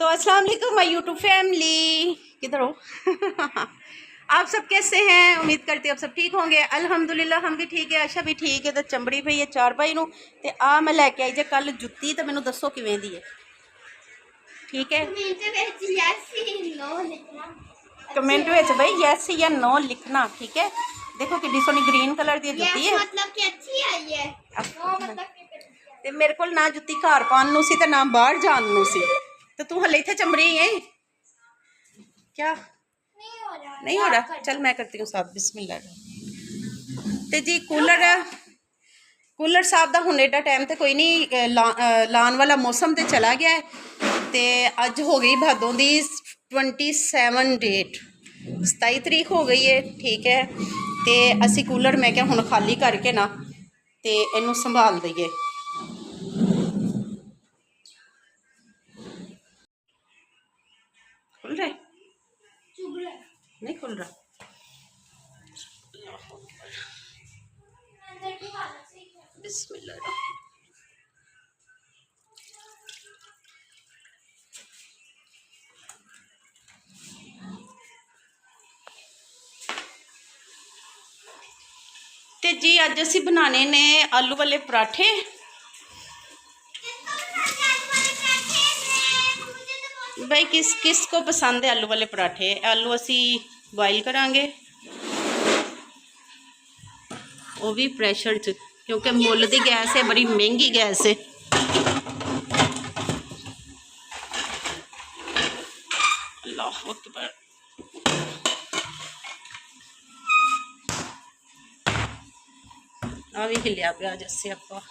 तो अस्सलाम वालेकुम माय यूट्यूब फैमिली, किधर हो? आप सब कैसे हैं? उम्मीद करती हूँ आप सब ठीक होंगे। अल्हम्दुलिल्लाह हम भी ठीक है, आशा भी ठीक है। तो चंबड़ी पई है चार भाई नूं ते आ मैं लैके आई जे कल जुत्ती, तो मैनू दसो किवें दी है। ठीक है, कमेंट में भाई यस या नो लिखना। ठीक है, देखो कितनी सोहनी ग्रीन कलर दी जुत्ती है। मतलब कि अच्छी आई है, नो मतलब ते मेरे को ना जुत्ती घर पान नूं सी ते ना बाहर जान नूं सी। तो तू हले इत्थे चंबड़ी है क्या? नहीं हो रहा। चल मैं करती हूँ साफ। बिस्मिल्लाह। ते जी कूलर साहब का हुण एडा टाइम तो कोई नहीं, लान वाला मौसम तो चला गया है। तो अज हो गई भादों की 27 डेट, 27 तरीक हो गई है। ठीक है, तो असी कूलर मैं क्या हुण खाली करके ना तो इनू संभाल दईए। खुल रहा नहीं खुल रहा। बिस्मिल्लाह। ते जी अज असी बनाने ने आलू वाले पराठे। भाई किस किस को पसंद है आलू वाले पराठे? आलू असी बॉयल करांगे, वो भी प्रेशर च, क्योंकि मुल दी गैस है, बड़ी महंगी गैस है। अल्लाह अकबर। आ भी हिलिया पे आज असे आपा।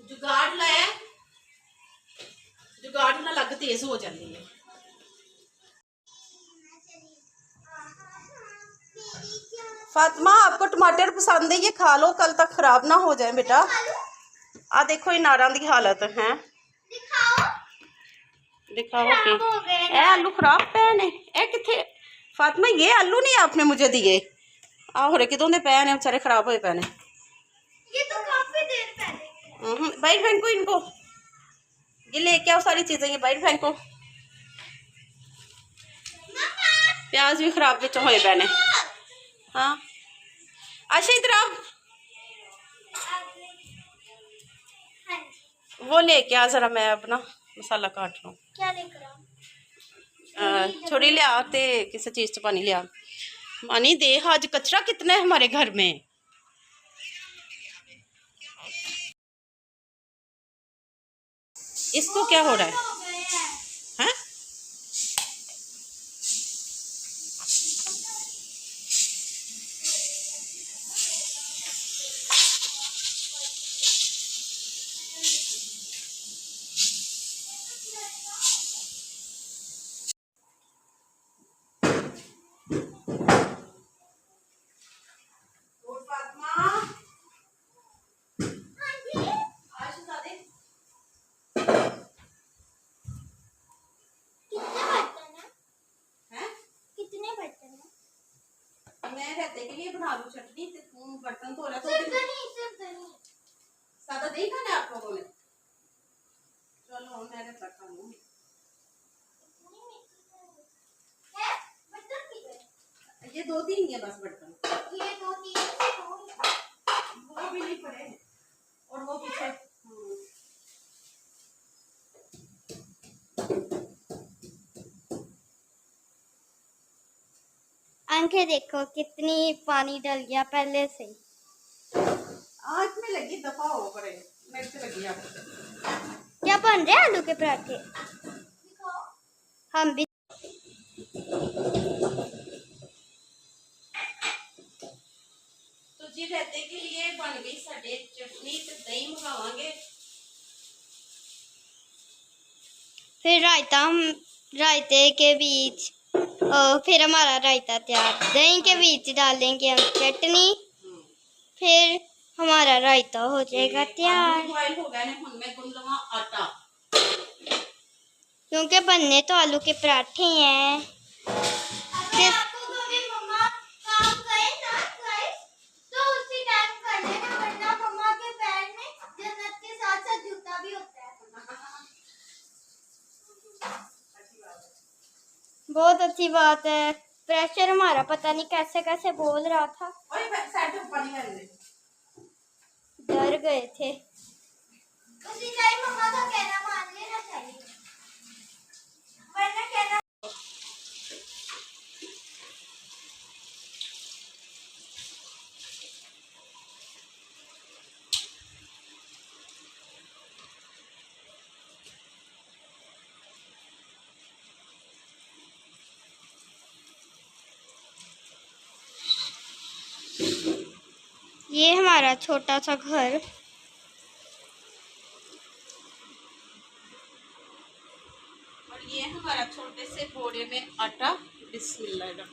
जुगाड़ लाया, जुगाड़ ना लग तेज हो जाती है। फातिमा आपको टमाटर पसंद है? ये खा लो, कल तक खराब ना हो जाए बेटा। आ देखो ये नारां दी हालत है। दिखाओ कि ए आलू खराब पे ने। ए किथे फातिमा, ये आलू नहीं आपने मुझे दिए। आ हो रे किदों दे पे ने, बेचारे खराब होए पे ने। ये तो काफी देर पहले। बाइट फेंको इनको, ये लेके आओ सारी चीजें, ये बाइट फेंको। प्याज भी खराब बिच होए पे ने। हाँ अच्छा इधर आओ, वो लेके आ जरा, मैं अपना मसाला काट लूँ। क्या लेकर छोड़ी लिया ते किसी चीज च पानी लिया। मानी देख आज कचरा कितना है हमारे घर में। इसको क्या हो रहा है? हैं? मैं रहते के लिए बना लूं चटनी, बर्तन धो रहा तो सादा दही खाना है आप लोगों ने? चलो मैं रहता खाऊंगी। ये 2-3 ही है बस बर्तन, ये 2-3 वो भी नहीं पड़े और वो पीछे। आंखें देखो कितनी पानी डल गया पहले से। आज में लगी दफा हो पड़े, मेरे से लगी आप। क्या बन रहे हैं आलू के पराठे। हम भी तो जी रहते के लिए बन गई साडे चटनी ते दही मंगावांगे। फिर रायता, हम रायते के बीच फिर हमारा रायता तैयार। दही के बीच डालेंगे हम चटनी, फिर हमारा रायता हो जाएगा तैयार। आलू बॉयल हो गए ने, हुन मैं गुन लवा आटा, क्योंकि बनने तो आलू के पराठे हैं। बहुत अच्छी बात है। प्रेशर हमारा पता नहीं कैसे कैसे बोल रहा था, डर गए थे। उसी टाइम मम्मा का कहना मान लेना चाहिए, वरना कहना। ये हमारा छोटा सा घर, और ये हमारा छोटे से बोरे में आटा। बिस्मिल्लाह।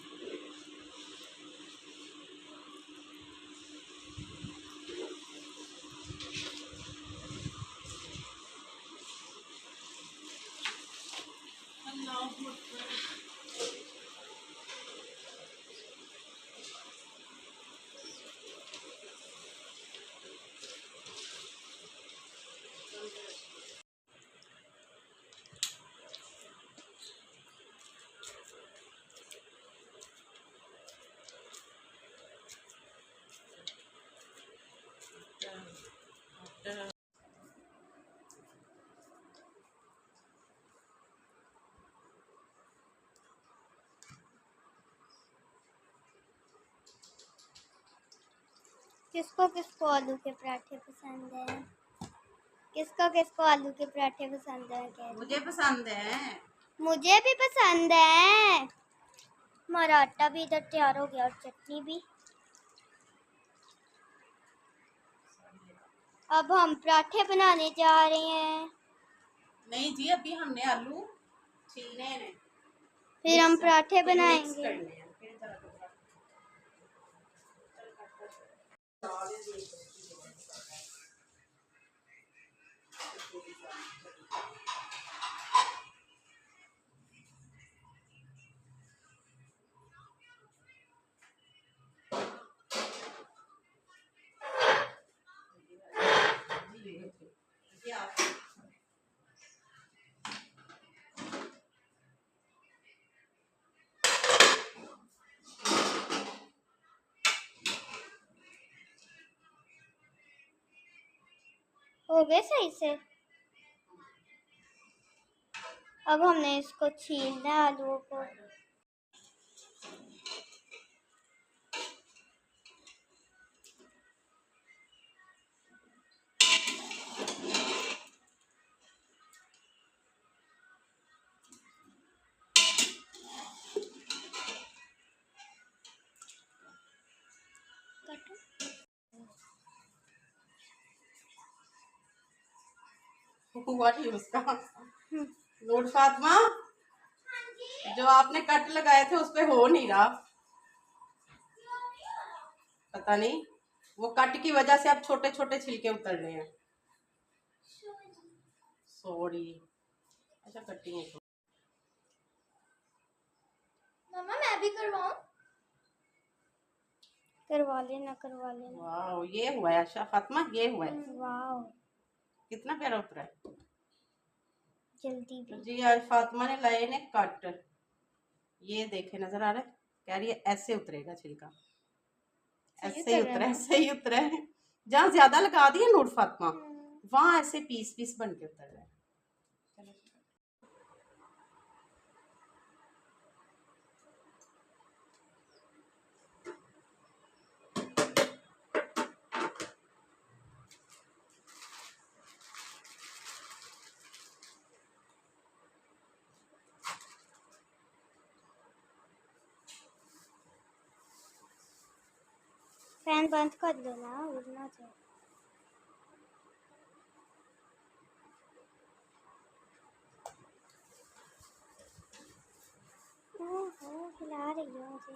किसको किसको आलू के पराठे पसंद है? किसको किसको आलू के पराठे पसंद है? मुझे पसंद है। मुझे भी पसंद है। हमारा आटा भी इधर तैयार हो गया और चटनी भी। अब हम पराठे बनाने जा रहे हैं। नहीं जी, अभी हमने आलू छीलने हैं, फिर हम पराठे बनाएंगे। हो गए सही से। अब हमने इसको छीलना है आलूओं को। हुआ नहीं उसका। नूर फातिमा, जो आपने कट लगाए थे उस पे हो नहीं रहा, पता नहीं, वो कट की वजह से अब छोटे छोटे छिलके उतर रहे हैं। सॉरी। अच्छा कटिंग है। मम्मा मैं भी करवाऊं? करवा लेना, करवा लेना। वाह, ये हुआ है आशा फातिमा, ये हुआ है। वाह, कितना प्यारा उतरा है। जल्दी तो भी। जी आज फातिमा ने लाए ने कट, ये देखे नजर आ रहा है, कह रही है ऐसे उतरेगा छिलका, ऐसे ही उतरा है, ऐसे ही उतरा है। जहाँ ज्यादा लगा दिया नूर फातिमा, वहां ऐसे पीस पीस बन के उतर रहा है। बंद कर दो ना, उड़ना चाहिए। ओहो, हिला रही हो मुझे।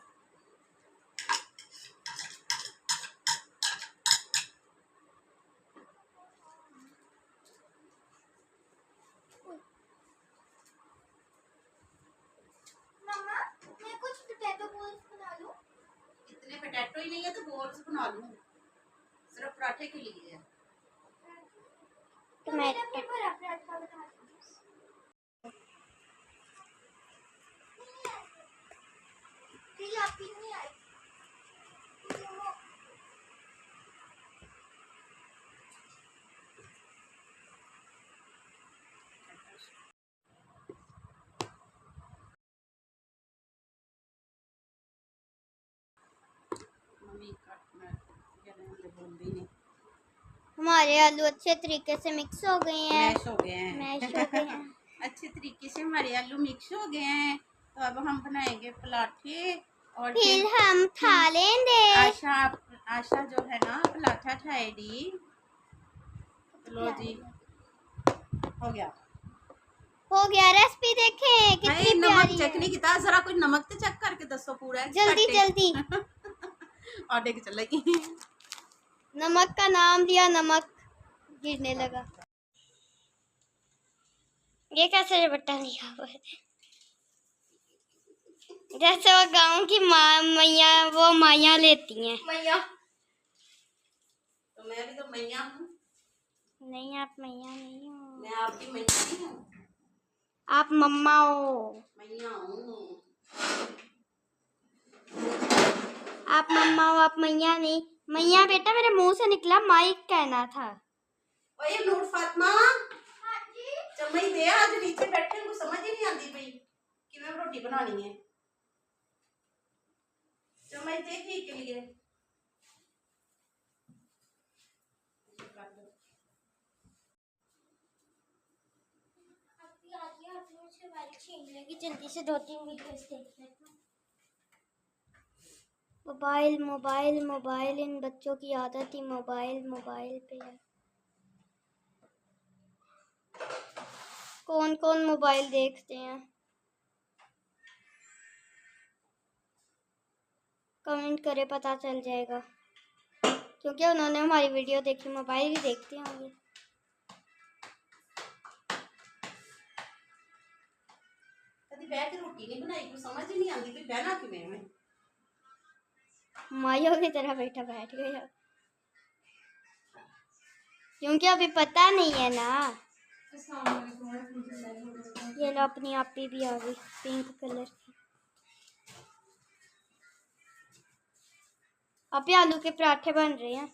मम्मा, मैं कुछ पोटैटो बॉल्स बना लूं? इतने पोटैटो ही नहीं है तो बॉल्स बना लूं, सिर्फ पराठे के लिए है। तो मैं अपने बड़ा पराठा बना दूं। ये आप ही नहीं आई। मम्मी बोलती नहीं, हमारे आलू अच्छे तरीके से मिक्स हो गए हैं। मैश हो गए हैं। मैश हो गए हैं। अच्छे तरीके से हमारे आलू मिक्स हो गए हैं। तो अब हम बनाएंगे पराठे और फिर हम खा लेंगे। आशा जो है ना पराठा खाएगी। लो जी, हो गया। हो गया। रेसिपी देखें कितनी नमक प्यारी चेक नहीं किया जरा, कोई नमक तो चेक करके दसो पूरा है। जल्दी जल्दी। आटे की चलेगी। नमक का नाम लिया, नमक गिरने लगा। ये कैसे बट्टा लिया हुआ है? जैसे वो गांव की मैया, वो माया लेती हैं। मैया तो मैं भी तो मैया हूँ। नहीं, आप मैया नहीं हो। मैं आपकी मैया नहीं हूँ। आप मम्मा हो। मैया हूँ। आप मम्मा हो, आप मैया नहीं। मैया बेटा मेरे मुंह से निकला, माइक कहना था। ओए नूर फातिमा, चम्मच दे। आज नीचे बैठे को समझ ही नहीं आती भाई कि मैं रोटी बनानी है। चम्मच दे ठीक के लिए। जल्दी से 2-3 वीडियोस देख लेता हूं। मोबाइल मोबाइल मोबाइल, इन बच्चों की आदत ही मोबाइल मोबाइल पे है। कौन कौन मोबाइल देखते हैं? कमेंट करे, पता चल जाएगा। क्योंकि उन्होंने हमारी वीडियो देखी, मोबाइल ही देखते होंगे। कभी बैठ के रोटी नहीं बनाई, कुछ समझ ही नहीं आती तो बहना किवें में। मायो की तरह बैठ गया, क्योंकि अभी पता नहीं है ना। ये लो, अपनी आप भी आ गई पिंक कलर की। अभी आलू के पराठे बन रहे हैं।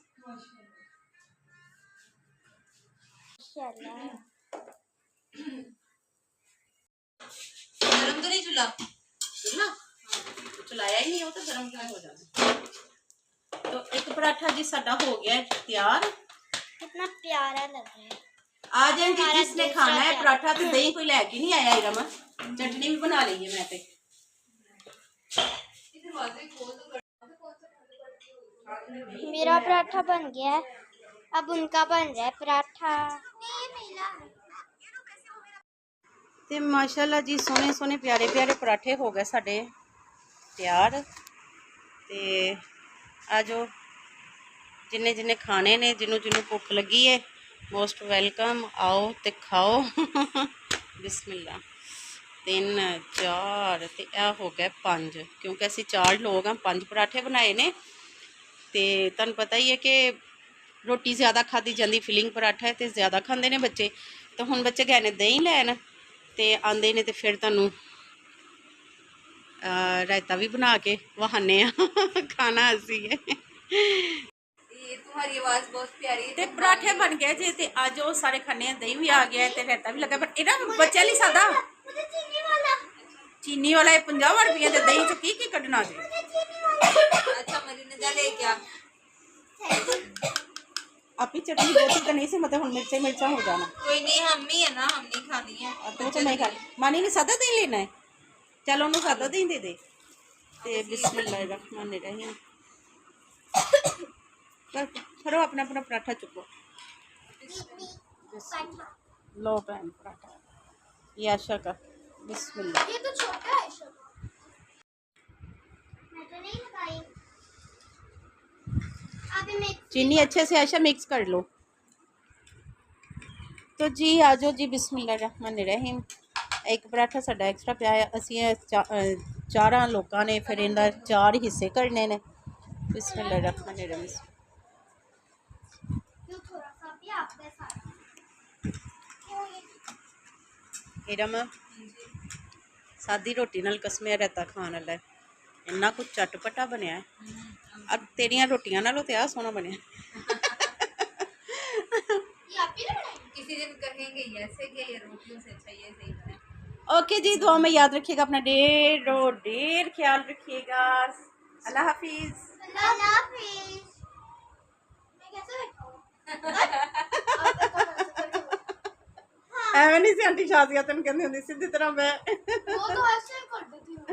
गरम तो नहीं चूल्हा? चलाया ही नहीं हो तो गरम क्यों हो जाना। तो एक पराठा जी साडा हो गया है तैयार। कितना प्यारा लग रहा है। आ जाए जी, जिसने खाना है पराठा तो दही कोई लेके नहीं आया। इरम चटनी भी बना ली है मैं पे। मेरा पराठा बन गया है, अब उनका बन रहा है पराठा। ते माशाल्लाह जी सोने सोने प्यारे प्यारे पराठे हो गए साडे तैयार। ते आजो जिन्ने जिन्ने खाने ने, जिन्हों जिन्हों भुख लगी है, मोस्ट वेलकम। आओ ते खाओ। बिस्मिल्लाह। 3 4 ते आ हो गए 5, क्योंकि असी 4 लोग हाँ। 5 पराठे बनाए ने। ते तुहानू पता ही है कि रोटी ज़्यादा खाधी जाती, फिलिंग पराठा है तो ज़्यादा खाते हैं बच्चे। तो हुण बच्चे गए ने दही लैन, ते आंदे ने ते फिर तुहानू रायता भी बना के वहाने खाना असी है। तुम्हारी आवाज बहुत प्यारी है। ते पराठे बन गए जे, ते आज वो सारे खाने, दही भी आ गया है, रायता भी लगा। पर इना बच्चे लिए सादा चीनी वाला 50 रुपये के दही च की कढ़ना जे। अच्छा मरीने जा ले क्या? आप ही चटनी बहुत तो नहीं से, मतलब हम मिर्चा मिर्चा हो जाना। कोई नहीं, हम ही है ना, हम नहीं खानी है। तो नहीं खा मानी ने सादा दही लेना है। चलो उन्होंने सादा दही दे दे। ते बिस्मिल्लाहिर्रहमानिर्रहीम। चल करो अपना अपना पराठा चुको। लो बहन पराठा, ये आशा का। बिस्मिल्लाह। ये तो छोटा है सब। मैं तो नहीं लगाई। अभी मैं चीनी अच्छे से आशा मिक्स कर लो। तो जी आ जाओ जी, बिस्मिल्लाहिर्रहमानिर्रहीम। एक पराठा साडा एक्स्ट्रा पिया है, ਅਸੀਂ ਚਾਰਾਂ ਲੋਕਾਂ ਨੇ ਫਿਰ ਇਹਦਾ 4 ਹਿੱਸੇ ਕਰਨੇ ਨੇ। बिस्मिल्लाहिर्रहमानिर्रहीम। क्यों थोड़ा सा भी आपका सारा क्यों ये इरम सादी रोटी नाल कसमिया रायता खाण वाला है, इन्ना कुछ चटपटा बनया है। अब तेरियां रोटियां नालों ते आ सोहना बनया। आप ही ने बनाई? किसी दिन कहेंगे ये ऐसे कि ये रोटियों से अच्छा ये सही बना है। ओके जी, दुआ में याद रखिएगा, अपना ढेर ख्याल रखिएगा। अल्लाह हाफिज। अल्लाह हाफिज। मैं कैसे बैठाऊं? ਐਵੇਂ ਨਹੀਂ ਸੀ ਆਂਟੀ ਸ਼ਾਜ਼ੀਆ ਤੈਨੂੰ ਕਹਿੰਦੀ ਹੁੰਦੀ, ਸਿੱਧੀ ਤਰ੍ਹਾਂ ਮੈਂ वो तो ऐसे कर देती हूँ।